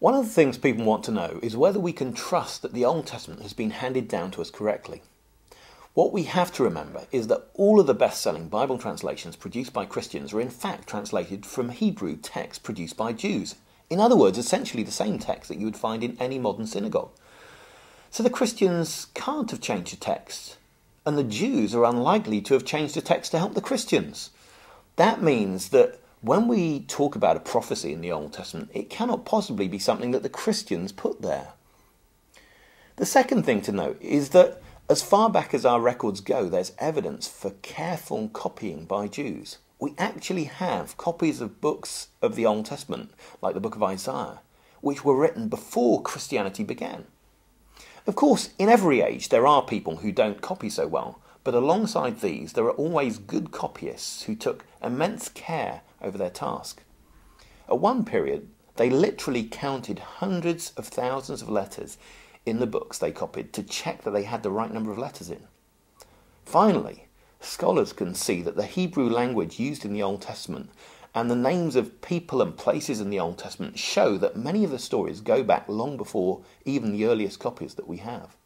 One of the things people want to know is whether we can trust that the Old Testament has been handed down to us correctly. What we have to remember is that all of the best-selling Bible translations produced by Christians are in fact translated from Hebrew texts produced by Jews. In other words, essentially the same text that you would find in any modern synagogue. So the Christians can't have changed the text, and the Jews are unlikely to have changed the text to help the Christians. That means that when we talk about a prophecy in the Old Testament, it cannot possibly be something that the Christians put there. The second thing to note is that as far back as our records go, there's evidence for careful copying by Jews. We actually have copies of books of the Old Testament, like the book of Isaiah, which were written before Christianity began. Of course, in every age there are people who don't copy so well, but alongside these there are always good copyists who took immense care over their task. At one period, they literally counted hundreds of thousands of letters in the books they copied to check that they had the right number of letters in. Finally, scholars can see that the Hebrew language used in the Old Testament and the names of people and places in the Old Testament show that many of the stories go back long before even the earliest copies that we have.